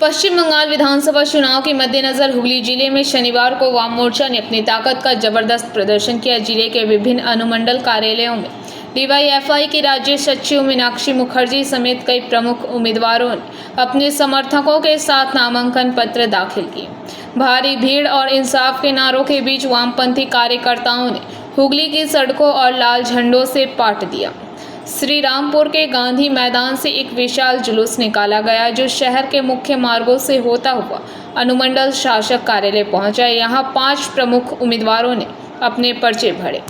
पश्चिम बंगाल विधानसभा चुनाव के मद्देनजर हुगली जिले में शनिवार को वाम मोर्चा ने अपनी ताकत का जबरदस्त प्रदर्शन किया। जिले के विभिन्न अनुमंडल कार्यालयों में डीवाईएफआई के राज्य सचिव मीनाक्षी मुखर्जी समेत कई प्रमुख उम्मीदवारों ने अपने समर्थकों के साथ नामांकन पत्र दाखिल किए। भारी भीड़ और इंसाफ के नारों के बीच वामपंथी कार्यकर्ताओं ने हुगली की सड़कों और लाल झंडों से पाट दिया। श्री रामपुर के गांधी मैदान से एक विशाल जुलूस निकाला गया जो शहर के मुख्य मार्गों से होता हुआ अनुमंडल शासक कार्यालय पहुंचा। यहां 5 प्रमुख उम्मीदवारों ने अपने पर्चे भरे।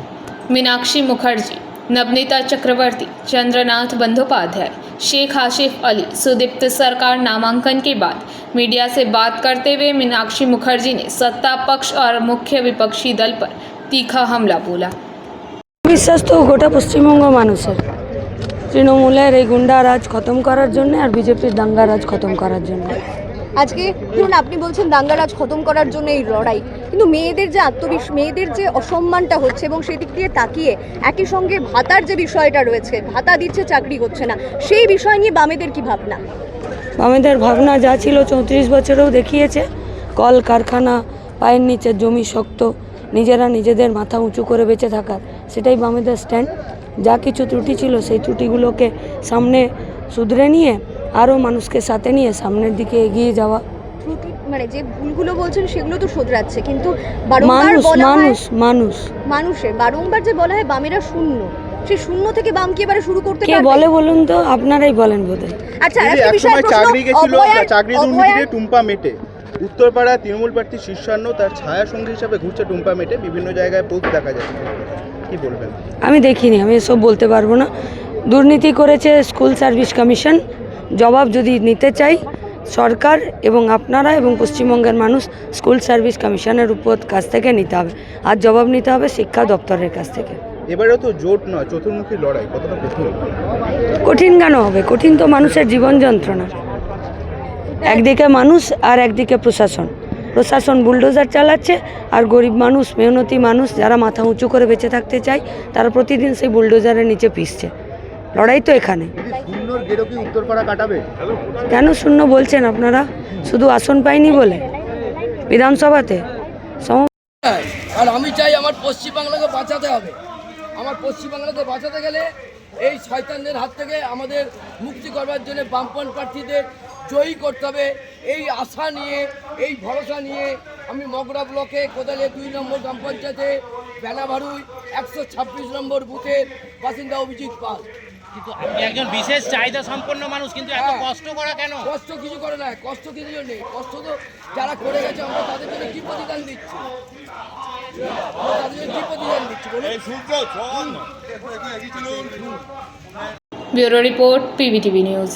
मीनाक्षी मुखर्जी, नवनीता चक्रवर्ती, चंद्रनाथ बंदोपाध्याय, शेख आसिफ अली, सुदीप्त सरकार। नामांकन के बाद मीडिया से बात करते हुए मीनाक्षी मुखर्जी ने सत्ता पक्ष और मुख्य विपक्षी दल पर तीखा हमला बोला। বিশ্বাস তো গোটা পশ্চিমবঙ্গ মানুষের তৃণমূলের এই গুন্ডারাজ খতম করার জন্য আর বিজেপির দাঙ্গারাজ খতম করার জন্য। আজকে ধরুন আপনি বলছেন দাঙ্গারাজ খতম করার জন্য এই লড়াই, কিন্তু মেয়েদের যে মেয়েদের যে অসম্মানটা হচ্ছে এবং সেদিক দিয়ে তাকিয়ে একই সঙ্গে ভাতার যে বিষয়টা রয়েছে, ভাতা দিচ্ছে চাকরি হচ্ছে না, সেই বিষয় নিয়ে বামেদের কি ভাবনা? বামেদের ভাবনা যা ছিল 34 বছরেও দেখিয়েছে। কল কারখানা, পায়ের নিচের জমি শক্ত, নিজেরা নিজেদের মাথা উঁচু করে বেঁচে থাকার, সেটাই বামেদের স্ট্যান্ড। যা কিছু ত্রুটি ছিল সেই ত্রুটিগুলোকে সামনে শুধরে নিয়ে আরও মানুষকে সাথে নিয়ে সামনের দিকে এগিয়ে যাওয়া। মানে যে ভুলগুলো বলছেন সেগুলো তো শোধরাচ্ছে, কিন্তু মানুষের বারংবার যে বলা হয় বামেরা শূন্য, সেই শূন্য থেকে বাম কি এবারে শুরু করতে পারবে? কে বলে বলুন তো? আপনারাই বলেন বোধহয়। আচ্ছা, একটা বিষয় চাকরি গেছিল, চাকরি দুর্নীতিতে টুম্পা মেটে উত্তরপাড়া তৃণমূল প্রার্থী শীর্ষান্ন তার ছায়া সঙ্গী হিসাবে ঘুরছে টুম্পা মেটে, বিভিন্ন জায়গায় পোস্ট দেখা যাচ্ছে, কি বলবেন? আমি দেখিনি, আমি এসব বলতে পারবো না। দুর্নীতি করেছে স্কুল সার্ভিস কমিশন। জবাব যদি নিতে চাই সরকার এবং আপনারা এবং পশ্চিমবঙ্গের মানুষ, স্কুল সার্ভিস কমিশনের উপর কাছ থেকে নিতে হবে, আর জবাব নিতে হবে শিক্ষা দপ্তরের কাছ থেকে। এবারেও তো জোট নয়, চতুর্মুখী লড়াই, কতটা কঠিন? কঠিন কেন হবে? কঠিন তো মানুষের জীবন যন্ত্রণা। একদিকে মানুষ আর একদিকে প্রশাসন। প্রশাসন বুলডোজার চালাচ্ছে আর গরিব মানুষ, মেহনতি মানুষ যারা মাথা উঁচু করে বেঁচে থাকতে চায় তারা প্রতিদিন সেই বুলডোজারের নিচে পিসছে। লড়াই তো এখানে। কেন শূন্য বলছেন আপনারা? শুধু আসন পাইনি বলে বিধানসভাতে? আর আমি চাই আমার পশ্চিমবাংলাকে বাঁচাতে হবে। আমার পশ্চিমবাংলাকে বাঁচাতে গেলে এই শয়তানদের হাত থেকে আমাদের মুক্তি করবার জন্য বামপন্থী প্রার্থীদের জয়ী করতে হবে। এই আশা নিয়ে, এই ভরসা নিয়ে আমি মগরা ব্লকে কোদালে 2 নম্বর গ্রাম পঞ্চায়েতে বেনাভারুই 126 নম্বর বুথের বাসিন্দা অভিজিৎ পাল। কিন্তু আপনি একজন বিশেষ চাহিদা সম্পন্ন মানুষ, কিন্তু এত কষ্ট করা কেন? কষ্ট কিছু করে না, কষ্ট কিছু নেই। কষ্ট তো যারা করে গেছে, আমরা তাদের জন্য কি প্রতিদান দিচ্ছি? Bureau report, PVTV news.